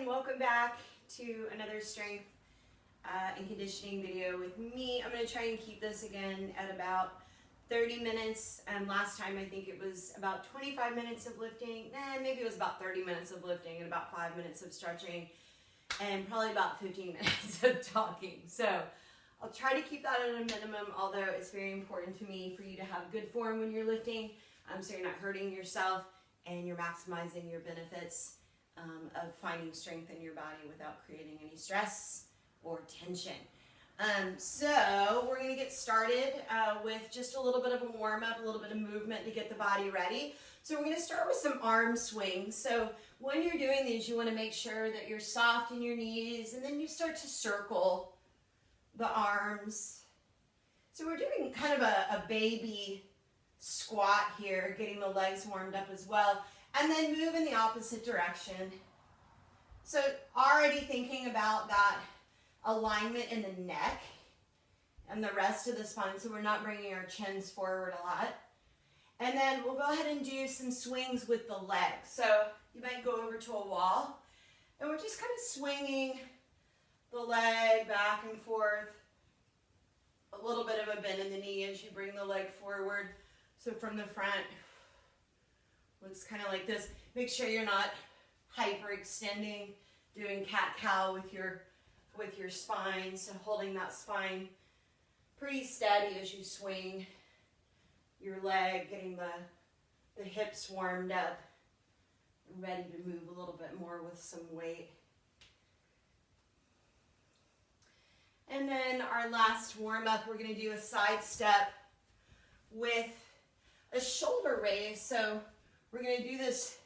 everyone, welcome back to another strength and conditioning video with me. I'm going to try and keep this again at about 30 minutes. Last time I think it was about 25 minutes of lifting, maybe it was about 30 minutes of lifting and about 5 minutes of stretching and probably about 15 minutes of talking. So I'll try to keep that at a minimum, although it's very important to me for you to have good form when you're lifting, so you're not hurting yourself and you're maximizing your benefits of finding strength in your body without creating any stress or tension. So we're going to get started with just a little bit of a warm-up, a little bit of movement to get the body ready. So we're going to start with some arm swings. So when you're doing these, you want to make sure that you're soft in your knees, and then you start to circle the arms. So we're doing kind of a baby squat here, getting the legs warmed up as well. And then move in the opposite direction. So already thinking about that alignment in the neck and the rest of the spine, so we're not bringing our chins forward a lot. And then we'll go ahead and do some swings with the legs. So you might go over to a wall, and we're just kind of swinging the leg back and forth. A little bit of a bend in the knee as you bring the leg forward. So from the front, looks kind of like this. Make sure you're not hyperextending, doing cat-cow with your spine. So holding that spine pretty steady as you swing your leg, getting the hips warmed up, ready to move a little bit more with some weight. And then our last warm-up, we're going to do a side step with a shoulder raise. So we're going to do this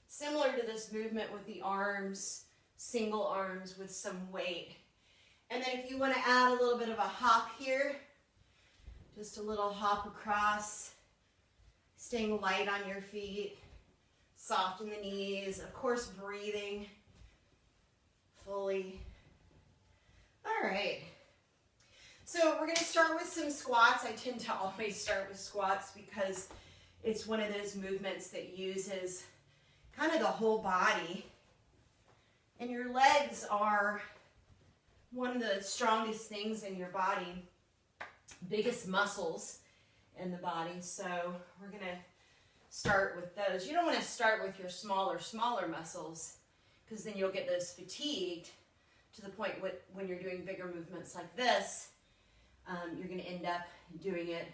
similar to this movement with the arms, single arms with some weight. And then if you want to add a little bit of a hop here, just a little hop across, staying light on your feet, soft in the knees, of course breathing fully. All right. So we're going to start with some squats. I tend to always start with squats because it's one of those movements that uses kind of the whole body. And your legs are one of the strongest things in your body, biggest muscles in the body. So we're going to start with those. You don't want to start with your smaller muscles, because then you'll get those fatigued to the point when you're doing bigger movements like this, you're going to end up doing it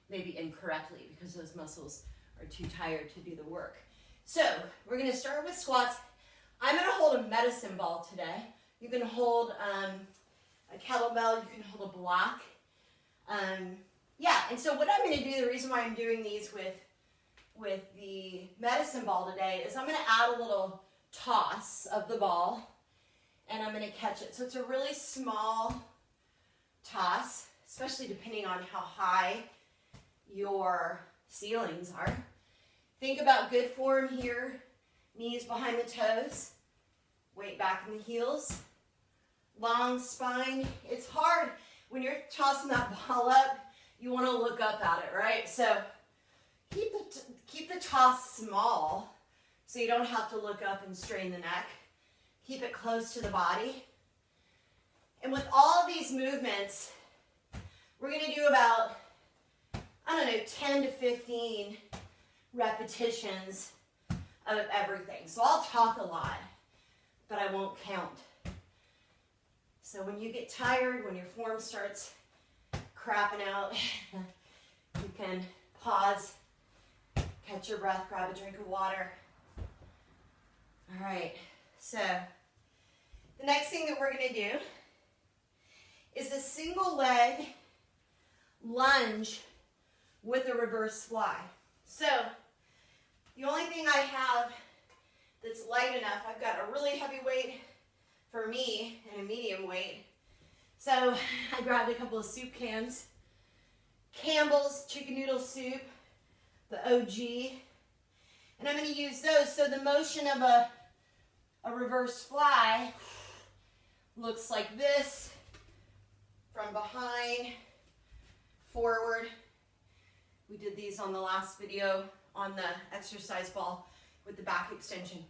maybe incorrectly because those muscles are too tired to do the work. So we're going to start with squats. I'm going to hold a medicine ball today. You can hold a kettlebell, you can hold a block. And so what I'm going to do, the reason why I'm doing these with the medicine ball today is I'm going to add a little toss of the ball, and I'm going to catch it. So it's a really small toss, especially depending on how high your ceilings are. Think about good form here, knees behind the toes, weight back in the heels, long spine. It's hard when you're tossing that ball up, you want to look up at it, right? So keep the toss small so you don't have to look up and strain the neck. Keep it close to the body. And with all of these movements, we're going to do about, 10 to 15 repetitions of everything. So I'll talk a lot, but I won't count. So when you get tired, when your form starts crapping out, you can pause, catch your breath, grab a drink of water. All right, so the next thing that we're going to do is a single leg lunge with a reverse fly. So the only thing I have that's light enough, I've got a really heavy weight for me and a medium weight. So I grabbed a couple of soup cans, Campbell's chicken noodle soup, the OG, and I'm going to use those. So the motion of a reverse fly looks like this, from behind, forward. We did these on the last video on the exercise ball with the back extension.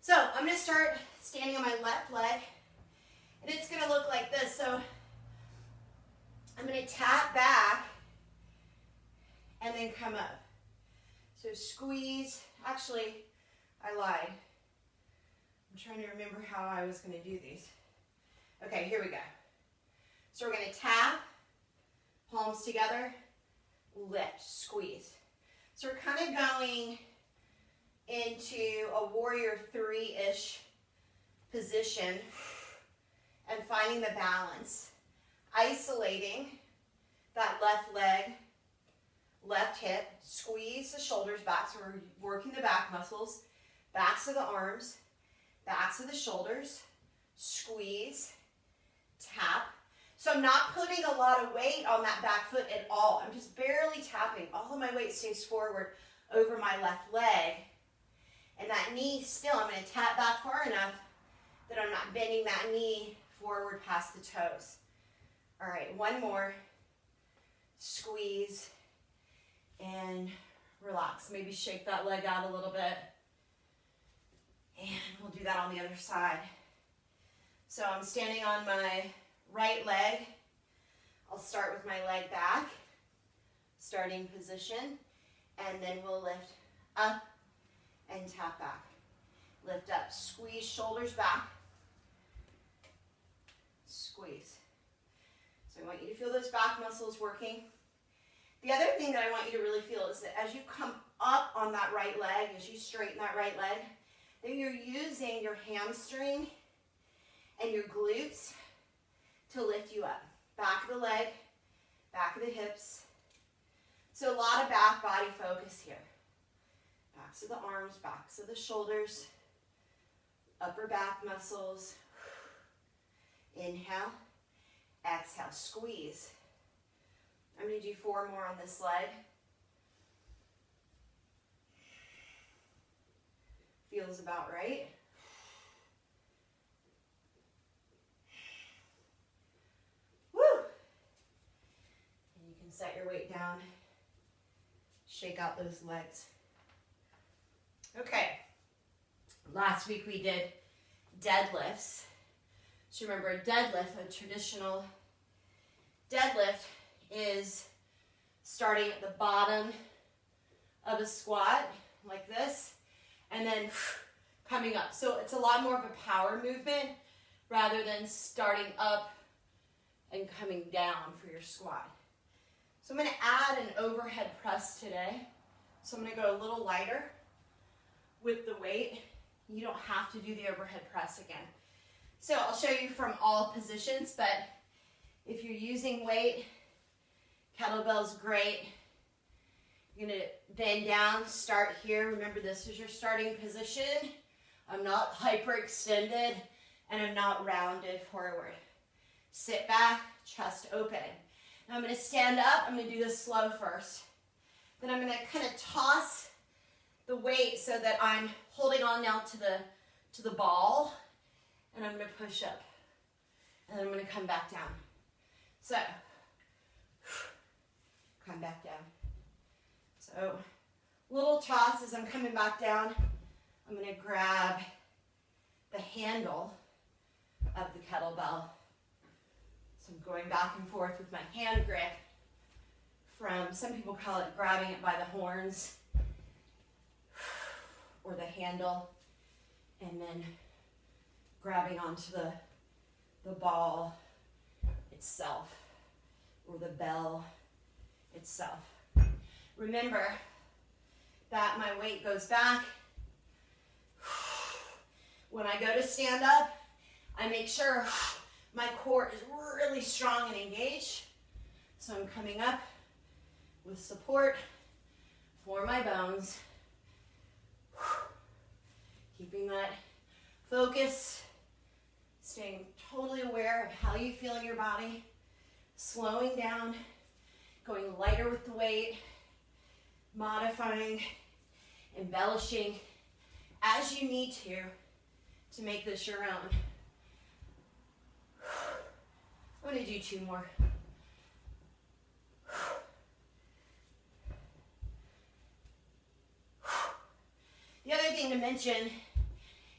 So I'm going to start standing on my left leg, and it's going to look like this. So I'm going to tap back and then come up. So squeeze. Actually, I lied. I'm trying to remember how I was going to do these. Okay, here we go. So we're going to tap, palms together, lift, squeeze. So we're kind of going into a warrior three-ish position and finding the balance. Isolating that left leg, left hip, squeeze the shoulders back. So we're working the back muscles, backs of the arms, backs of the shoulders, squeeze, tap. So I'm not putting a lot of weight on that back foot at all. I'm just barely tapping. All of my weight stays forward over my left leg. And that knee still, I'm going to tap back far enough that I'm not bending that knee forward past the toes. All right, one more. Squeeze and relax. Maybe shake that leg out a little bit. And we'll do that on the other side. So I'm standing on my right leg. I'll start with my leg back, starting position, and then we'll lift up and tap back. Lift up, squeeze shoulders back, squeeze. So I want you to feel those back muscles working. The other thing that I want you to really feel is that as you come up on that right leg, as you straighten that right leg, then you're using your hamstring and your glutes to lift you up. Back of the leg, back of the hips. So a lot of back body focus here. Backs of the arms, backs of the shoulders, upper back muscles. Inhale, exhale, squeeze. I'm going to do 4 more on this leg. Feels about right. Woo! And you can set your weight down. Shake out those legs. Okay. Last week we did deadlifts. So remember, a deadlift, a traditional deadlift, is starting at the bottom of a squat like this and then coming up. So it's a lot more of a power movement rather than starting up and coming down for your squat. So I'm going to add an overhead press today. So I'm going to go a little lighter with the weight. You don't have to do the overhead press again. So I'll show you from all positions, but if you're using weight, kettlebell's great. You're going to bend down, start here. Remember, this is your starting position. I'm not hyperextended, and I'm not rounded forward. Sit back, chest open. Now I'm going to stand up. I'm going to do this slow first. Then I'm going to kind of toss the weight so that I'm holding on now to the ball, and I'm going to push up. And then I'm going to come back down. So, come back down. So, little toss as I'm coming back down. I'm going to grab the handle of the kettlebell. So I'm going back and forth with my hand grip from, some people call it grabbing it by the horns or the handle, and then grabbing onto the ball itself or the bell itself. Remember that my weight goes back. When I go to stand up, I make sure my core is really strong and engaged. So I'm coming up with support for my bones. Keeping that focus, staying totally aware of how you feel in your body, slowing down, going lighter with the weight, modifying, embellishing as you need to make this your own. I'm going to do 2 more. The other thing to mention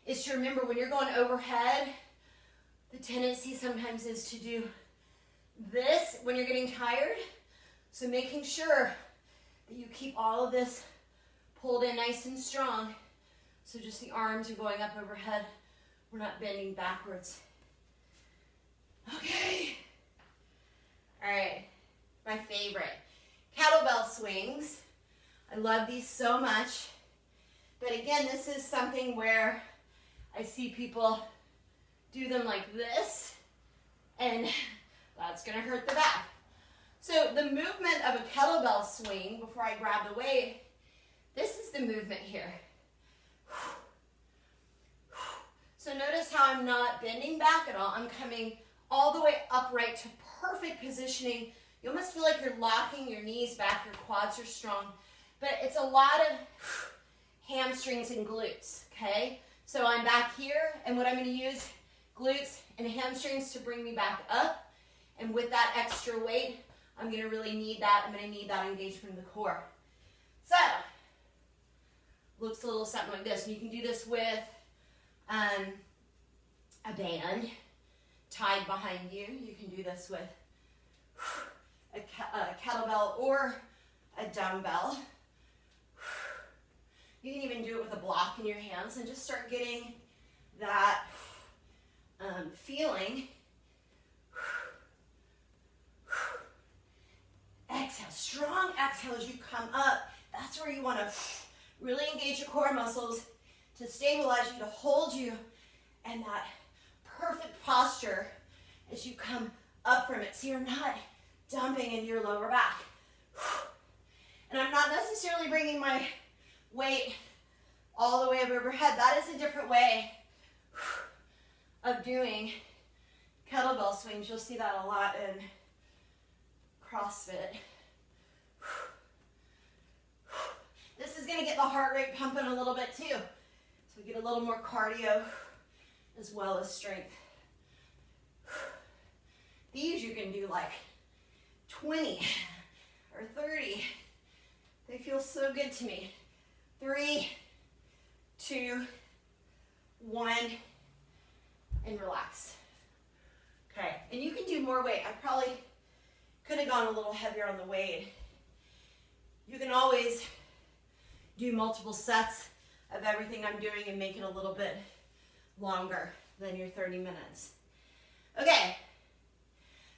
is to remember when you're going overhead, the tendency sometimes is to do this when you're getting tired. So making sure that you keep all of this pulled in nice and strong. So just the arms are going up overhead. We're not bending backwards. Okay. All right. My favorite. Kettlebell swings. I love these so much. But again, this is something where I see people do them like this, and that's gonna hurt the back. So the movement of a kettlebell swing, before I grab the weight, this is the movement here. So notice how I'm not bending back at all. I'm coming all the way upright to perfect positioning. You almost feel like you're locking your knees back, your quads are strong, but it's a lot of hamstrings and glutes, okay? So I'm back here, and what I'm gonna use, glutes and hamstrings to bring me back up, and with that extra weight, I'm gonna really need that. I'm gonna need that engagement of the core. So, looks a little something like this. And you can do this with a band tied behind you. You can do this with a kettlebell or a dumbbell. You can even do it with a block in your hands and just start getting that feeling. Exhale, strong exhale as you come up. That's where you want to really engage your core muscles to stabilize you, to hold you, and that perfect posture as you come up from it. So you're not dumping into your lower back. And I'm not necessarily bringing my weight all the way up overhead. That is a different way of doing kettlebell swings. You'll see that a lot in CrossFit. This is going to get the heart rate pumping a little bit too. So we get a little more cardio as well as strength. These you can do like 20 or 30. They feel so good to me. 3, 2, 1, and relax. Okay, and you can do more weight. I probably could have gone a little heavier on the weight. You can always do multiple sets of everything I'm doing and make it a little bit longer than your 30 minutes. Okay,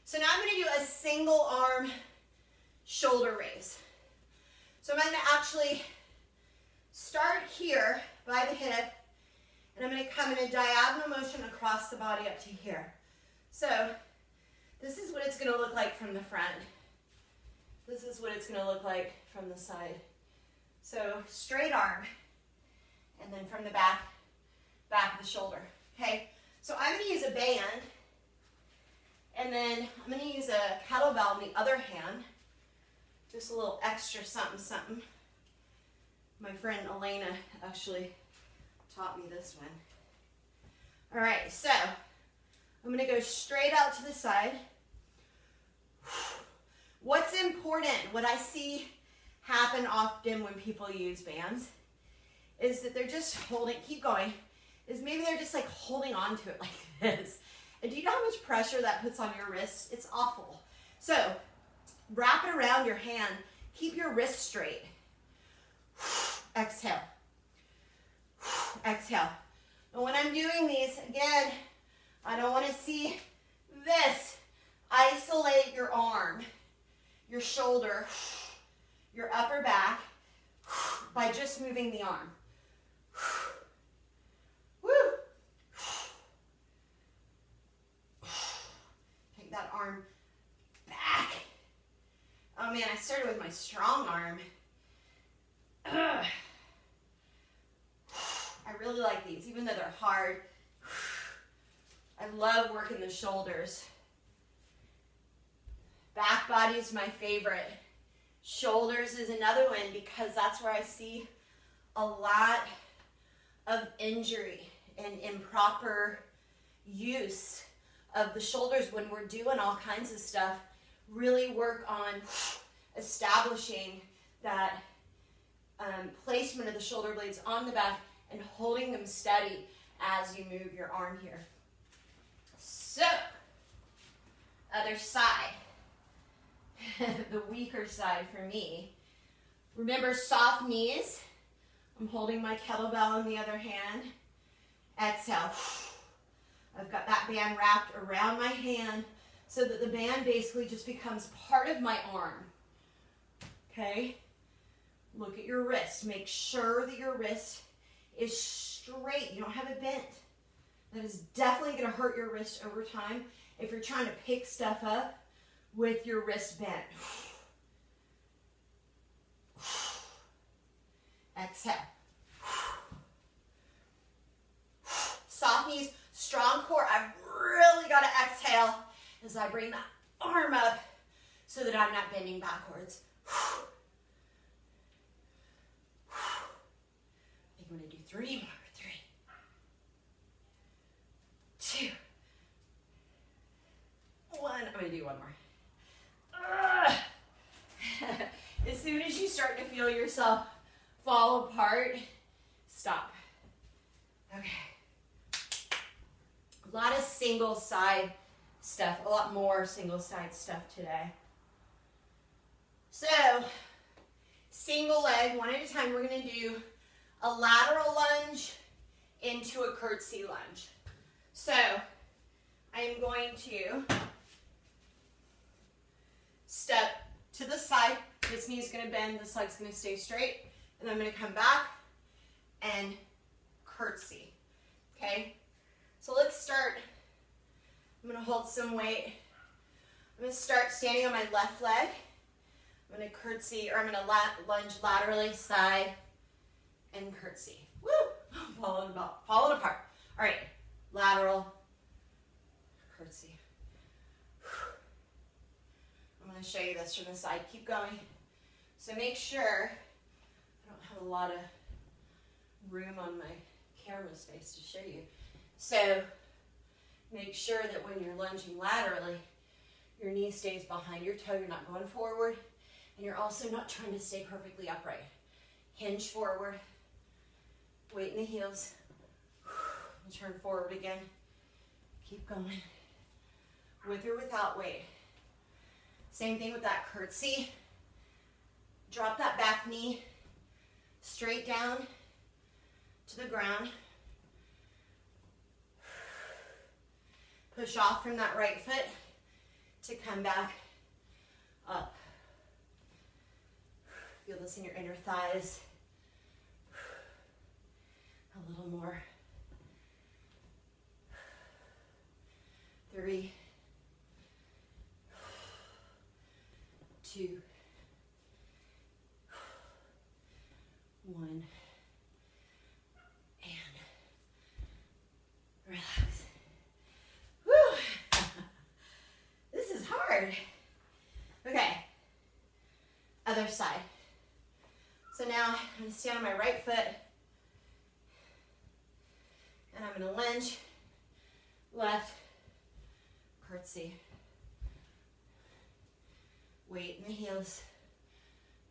so now I'm going to do a single arm shoulder raise. So I'm going to actually start here by the hip, and I'm going to come in a diagonal motion across the body up to here. So this is what it's going to look like from the front. This is what it's going to look like from the side. So straight arm, and then from the back of the shoulder. Okay, so I'm going to use a band, and then I'm going to use a kettlebell in the other hand. Just a little extra something, something. My friend Elena actually taught me this one. All right, so I'm going to go straight out to the side. What's important, what I see happen often when people use bands, is that they're just holding, keep going, is maybe they're just like holding on to it like this. And do you know how much pressure that puts on your wrist? It's awful. So wrap it around your hand. Keep your wrist straight. Exhale. Exhale. And when I'm doing these, again, I don't want to see this. Isolate your arm, your shoulder, your upper back by just moving the arm. Woo. Take that arm back. Oh man, I started with my strong arm. Ugh. I really like these, even though they're hard. I love working the shoulders. Back body is my favorite. Shoulders is another one because that's where I see a lot of injury and improper use of the shoulders when we're doing all kinds of stuff. Really work on establishing that placement of the shoulder blades on the back and holding them steady as you move your arm here. So, other side. The weaker side for me. Remember, soft knees. I'm holding my kettlebell in the other hand. Exhale. I've got that band wrapped around my hand so that the band basically just becomes part of my arm. Okay? Look at your wrist. Make sure that your wrist is straight. You don't have it bent. That is definitely going to hurt your wrist over time if you're trying to pick stuff up with your wrist bent. Exhale. Soft knees, strong core. I've really got to exhale as I bring that arm up so that I'm not bending backwards. I think I'm going to do 3 more. 3, 2, 1. I'm going to do 1 more. As soon as you start to feel yourself fall apart, stop. Okay. A lot of single side stuff, a lot more single side stuff today. So, single leg, one at a time, we're going to do a lateral lunge into a curtsy lunge. So, I am going to step to the side. This knee is going to bend, this leg's going to stay straight, and I'm going to come back and curtsy. Okay? So let's start. I'm going to hold some weight. I'm going to start standing on my left leg. I'm going to curtsy, or I'm going to lunge laterally, side, and curtsy. Woo! Falling apart. All right. Lateral, curtsy. I'm going to show you this from the side. Keep going. So make sure, I don't have a lot of room on my camera space to show you. So make sure that when you're lunging laterally, your knee stays behind your toe. You're not going forward. And you're also not trying to stay perfectly upright. Hinge forward. Weight in the heels. And turn forward again. Keep going. With or without weight. Same thing with that curtsy. Drop that back knee straight down to the ground. Push off from that right foot to come back up. Feel this in your inner thighs. A little more. 3, 2, 1, and relax. Whew. This is hard. Okay, other side. So now I'm going to stand on my right foot, and I'm going to lunge, left, curtsy. Weight in the heels.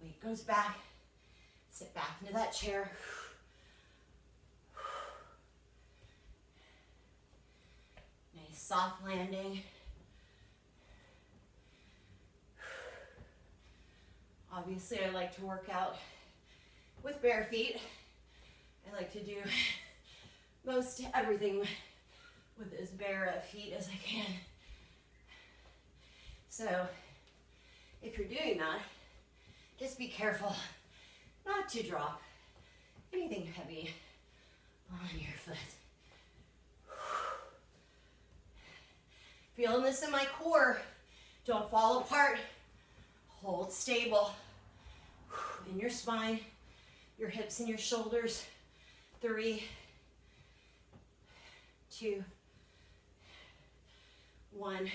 Weight goes back. Sit back into that chair. Nice soft landing. Obviously, I like to work out with bare feet. I like to do most everything with as bare feet as I can. So, if you're doing that, just be careful not to drop anything heavy on your foot. Feeling this in my core. Don't fall apart. Hold stable in your spine, your hips and your shoulders. 3, 2, 1. I'm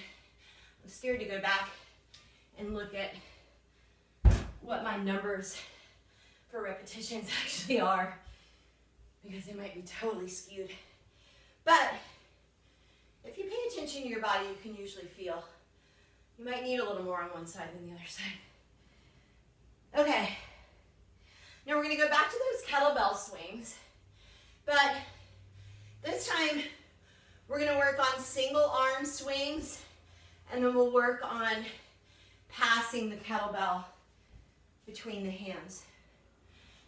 scared to go back and look at what my numbers for repetitions actually are because they might be totally skewed. But if you pay attention to your body, you can usually feel. You might need a little more on one side than the other side. Okay. Now we're going to go back to those kettlebell swings, but This time, we're gonna work on single arm swings, and then we'll work on passing the kettlebell between the hands.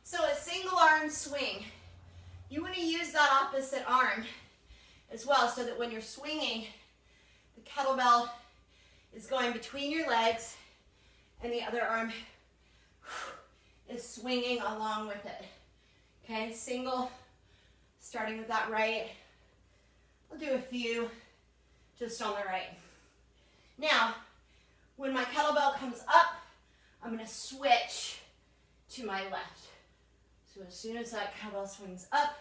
So a single arm swing, you wanna use that opposite arm as well, so that when you're swinging, the kettlebell is going between your legs and the other arm is swinging along with it. Okay, single, starting with that right. I'll do a few just on the right. Now, when my kettlebell comes up, I'm gonna switch to my left. So as soon as that kettlebell swings up,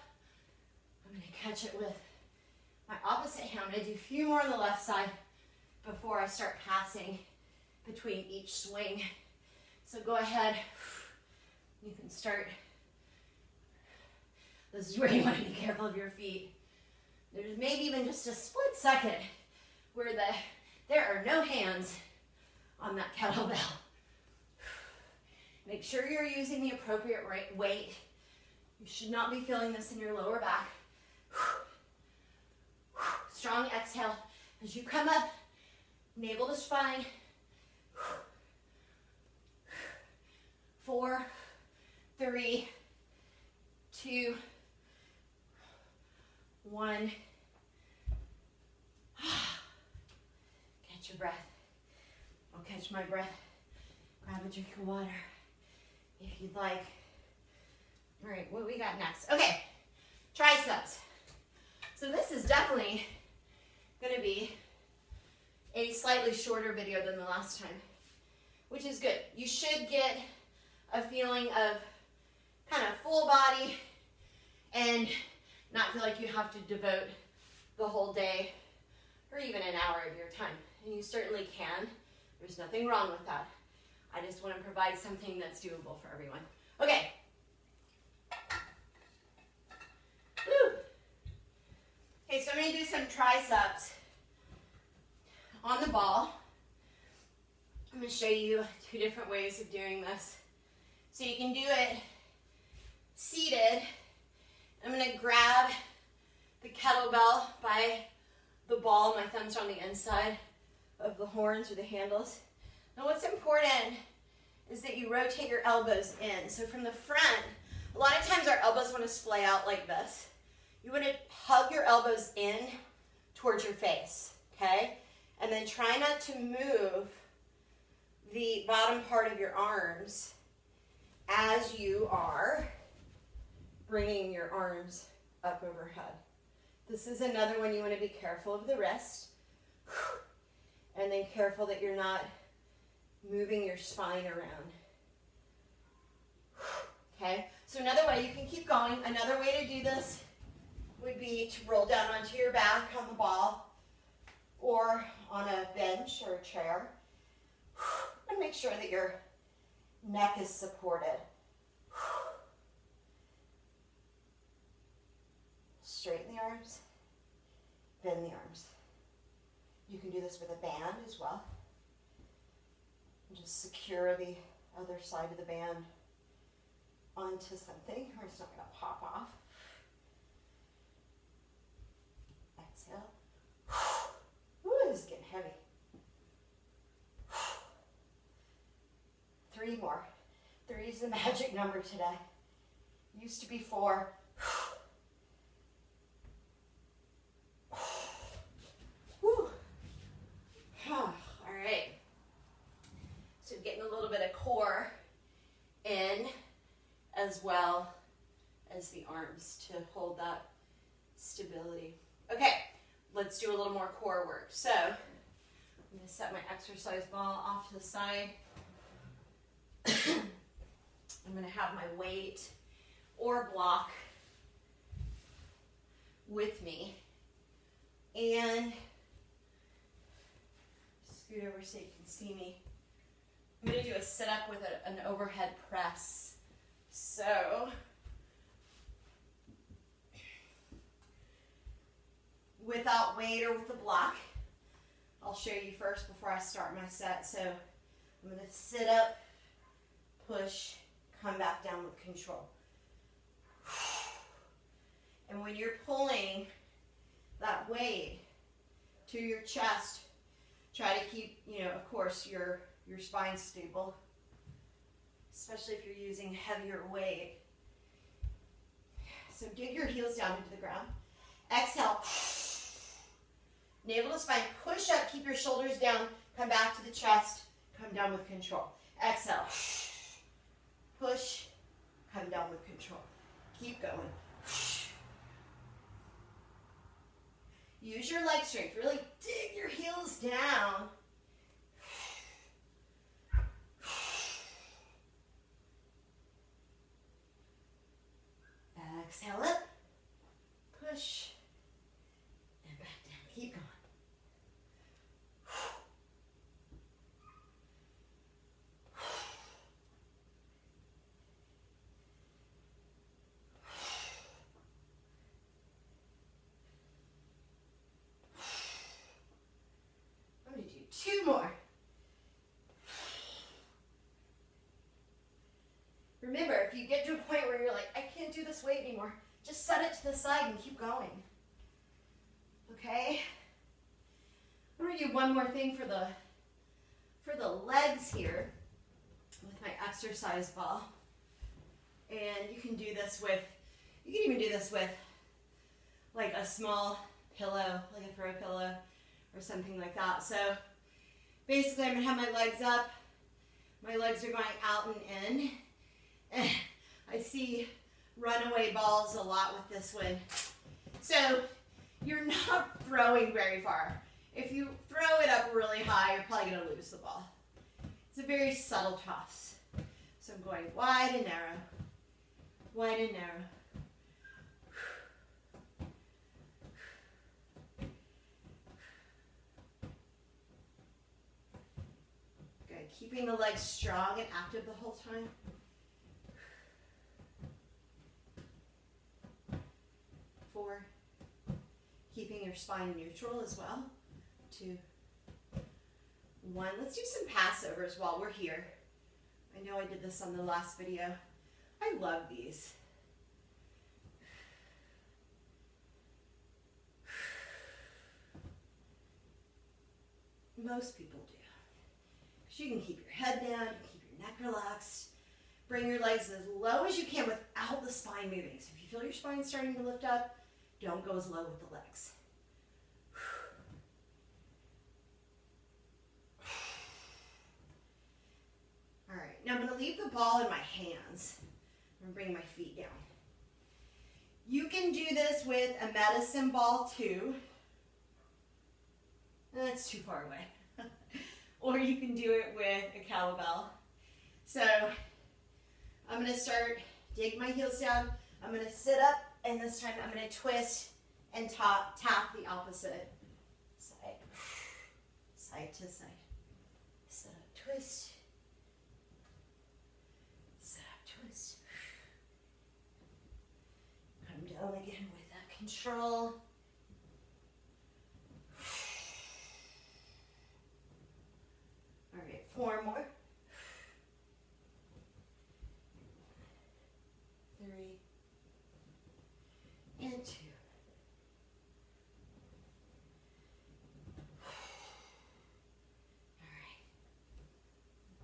I'm gonna catch it with my opposite hand. I'm gonna do a few more on the left side before I start passing between each swing. So go ahead, you can start. This is where you want to be careful of your feet. There's maybe even just a split second where there are no hands on that kettlebell. Make sure you're using the appropriate weight. You should not be feeling this in your lower back. Strong exhale as you come up, navel to spine. 4, 3, 2, 1. Catch your breath. I'll catch my breath. Grab a drink of water if you'd like. All right, what we got next? Okay, triceps. So this is definitely going to be a slightly shorter video than the last time, which is good. You should get a feeling of kind of full body and not feel like you have to devote the whole day or even an hour of your time. And you certainly can. There's nothing wrong with that. I just want to provide something that's doable for everyone. Okay. Woo. Okay, so I'm going to do some triceps on the ball. I'm going to show you 2 different ways of doing this. So you can do it seated. I'm going to grab the kettlebell by the ball. My thumbs are on the inside of the horns or the handles. Now what's important is that you rotate your elbows in. So from the front, a lot of times our elbows want to splay out like this. You want to hug your elbows in towards your face, okay? And then try not to move the bottom part of your arms as you are bringing your arms up overhead. This is another one you want to be careful of the wrist. And then careful that you're not moving your spine around. Okay, so another way, you can keep going. Another way to do this would be to roll down onto your back on the ball or on a bench or a chair. And make sure that your neck is supported. Straighten the arms, bend the arms. You can do this with a band as well. And just secure the other side of the band onto something or it's not going to pop off. Exhale. Ooh, this is getting heavy. 3 more. 3 is the magic number today. Used to be 4. All right. So getting a little bit of core in as well as the arms to hold that stability. Okay, let's do a little more core work. So I'm going to set my exercise ball off to the side. I'm going to have my weight or block with me and scoot over so you can see me. I'm going to do a sit-up with an overhead press. So without weight or with the block, I'll show you first before I start my set. So I'm going to sit up, push, come back down with control. And when you're pulling that weight to your chest. Try to keep, of course, your spine stable, especially if you're using heavier weight. So dig your heels down into the ground. Exhale. Navel to spine. Push up. Keep your shoulders down. Come back to the chest. Come down with control. Exhale. Push. Come down with control. Keep going. Use your leg strength. Really dig your heels down. Exhale up. Push. And back down. Keep going. I'm going to do 2 more. Remember, if you get to a point where you're like, I can't do this weight anymore, just set it to the side and keep going. Okay? I'm going to do one more thing for the legs here with my exercise ball. And you can even do this with like a small pillow, like a throw pillow or something like that. So basically I'm going to have my legs up. My legs are going out and in. And I see runaway balls a lot with this one. So you're not throwing very far. If you throw it up really high, you're probably going to lose the ball. It's a very subtle toss. So I'm going wide and narrow, wide and narrow. Good. Keeping the legs strong and active the whole time. 4. Keeping your spine neutral as well. 2. 1. Let's do some passovers while we're here. I know I did this on the last video. I love these. Most people do. Because you can keep your head down, you can keep your neck relaxed. Bring your legs as low as you can without the spine moving. So if you feel your spine starting to lift up, don't go as low with the legs. All right, now I'm going to leave the ball in my hands. I'm going to bring my feet down. You can do this with a medicine ball too. That's too far away. Or you can do it with a cowbell. So I'm going to start, dig my heels down. I'm going to sit up, and this time I'm going to twist and tap the opposite side. Side to side. Sit up, twist. Sit up, twist. Come down again with that control. All right, 4 more. 3 and 2. All right.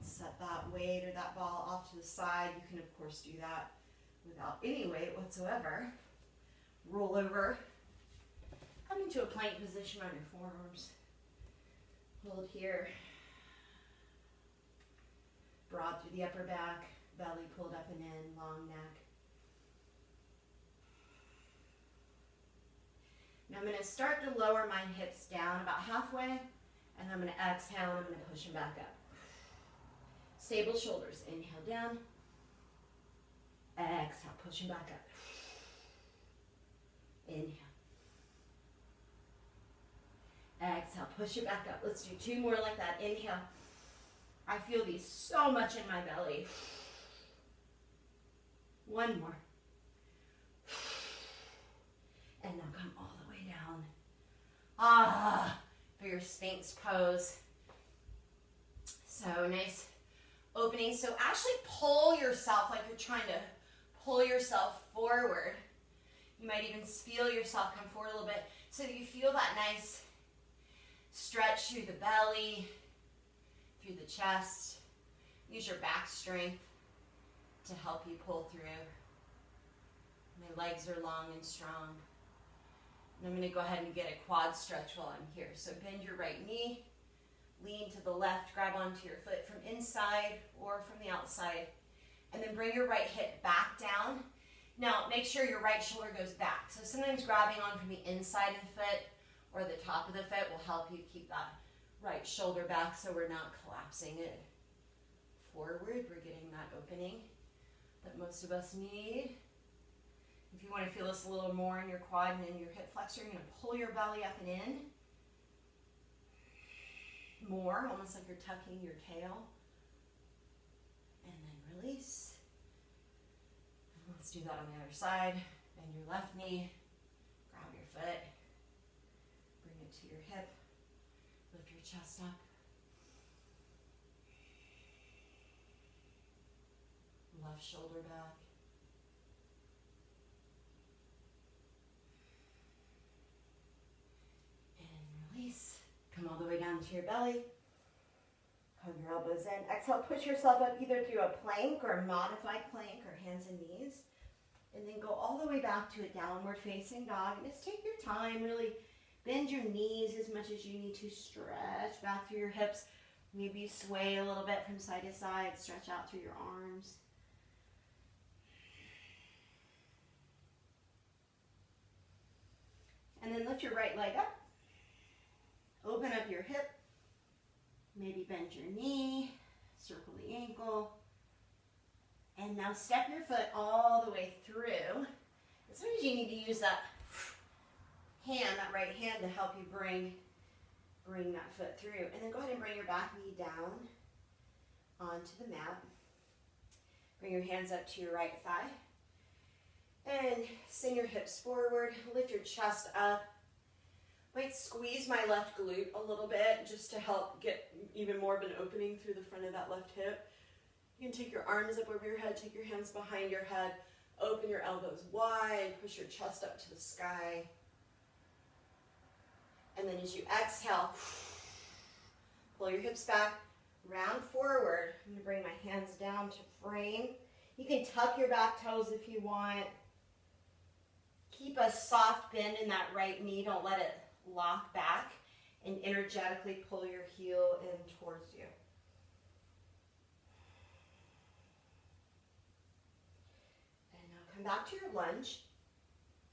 Set that weight or that ball off to the side. You can, of course, do that without any weight whatsoever. Roll over. Come into a plank position on your forearms. Hold here. Broad through the upper back. Belly pulled up and in. Long neck. Now I'm going to start to lower my hips down about halfway, and I'm going to exhale, and I'm going to push them back up. Stable shoulders. Inhale down. Exhale, push them back up. Inhale. Exhale, push it back up. Let's do 2 more like that. Inhale. I feel these so much in my belly. 1 more. And now come all the way down. For your Sphinx pose. So nice opening. So actually pull yourself like you're trying to pull yourself forward. You might even feel yourself come forward a little bit. So you feel that nice stretch through the belly, through the chest. Use your back strength to help you pull through. My legs are long and strong. And I'm going to go ahead and get a quad stretch while I'm here. So bend your right knee, lean to the left, grab onto your foot from inside or from the outside, and then bring your right hip back down. Now make sure your right shoulder goes back. So sometimes grabbing on from the inside of the foot or the top of the foot will help you keep that right shoulder back so we're not collapsing it forward. We're getting that opening that most of us need. If you want to feel this a little more in your quad and in your hip flexor, you're going to pull your belly up and in. More, almost like you're tucking your tail. And then release. And let's do that on the other side. Bend your left knee. Grab your foot. Bring it to your hip. Lift your chest up. Left shoulder back. Release. Come all the way down to your belly. Hug your elbows in. Exhale, push yourself up either through a plank or a modified plank or hands and knees. And then go all the way back to a downward facing dog. And just take your time, really bend your knees as much as you need to. Stretch back through your hips. Maybe sway a little bit from side to side. Stretch out through your arms. And then lift your right leg up. Open up your hip, maybe bend your knee, circle the ankle, and now step your foot all the way through. And sometimes you need to use that hand, that right hand, to help you bring that foot through. And then go ahead and bring your back knee down onto the mat. Bring your hands up to your right thigh. And send your hips forward, lift your chest up. Might squeeze my left glute a little bit just to help get even more of an opening through the front of that left hip. You can take your arms up over your head, take your hands behind your head, open your elbows wide, push your chest up to the sky. And then as you exhale, pull your hips back, round forward. I'm going to bring my hands down to frame. You can tuck your back toes if you want. Keep a soft bend in that right knee. Don't let it lock back, and energetically pull your heel in towards you. And now come back to your lunge.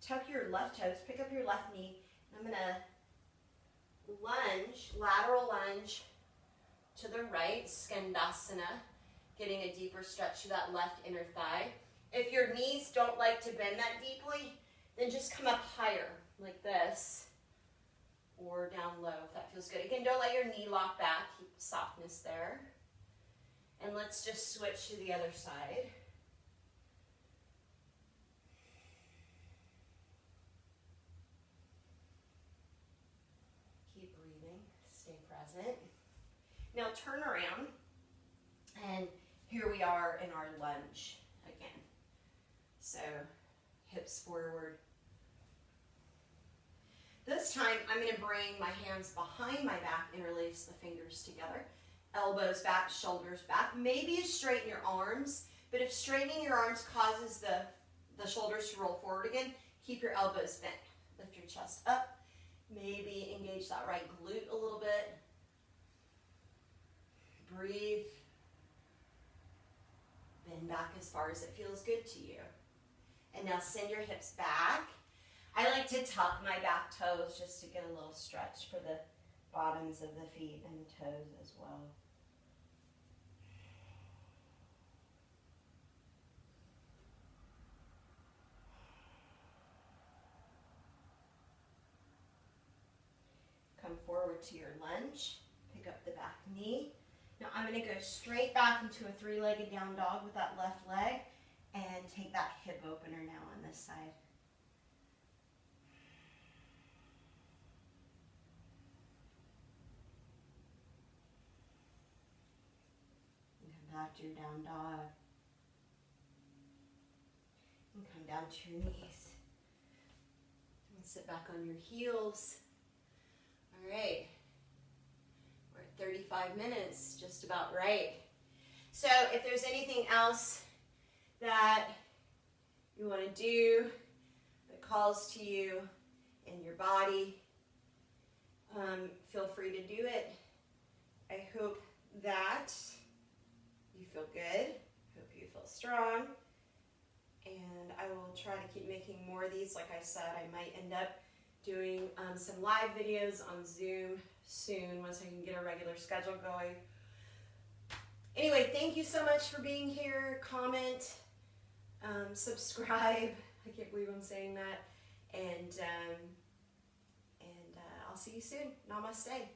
Tuck your left toes, pick up your left knee, and I'm going to lunge, lateral lunge to the right, Skandasana, getting a deeper stretch to that left inner thigh. If your knees don't like to bend that deeply, then just come up higher, like this, or down low if that feels good. Again, don't let your knee lock back. Keep softness there. And let's just switch to the other side. Keep breathing. Stay present. Now turn around. And here we are in our lunge again. So hips forward. This time, I'm going to bring my hands behind my back, interlace the fingers together, elbows back, shoulders back. Maybe you straighten your arms, but if straightening your arms causes the shoulders to roll forward again, keep your elbows bent. Lift your chest up. Maybe engage that right glute a little bit. Breathe. Bend back as far as it feels good to you. And now send your hips back. I like to tuck my back toes just to get a little stretch for the bottoms of the feet and the toes as well. Come forward to your lunge. Pick up the back knee. Now I'm going to go straight back into a three-legged down dog with that left leg and take that hip opener now on this side. Back to your down dog. And come down to your knees. And Sit back on your heels. All right. We're at 35 minutes, just about right. So if there's anything else that you want to do that calls to you in your body, feel free to do it. I hope that you feel good. Hope you feel strong. And I will try to keep making more of these. Like I said, I might end up doing some live videos on Zoom soon once I can get a regular schedule going. Anyway, thank you so much for being here. Comment, subscribe. I can't believe I'm saying that. And I'll see you soon. Namaste.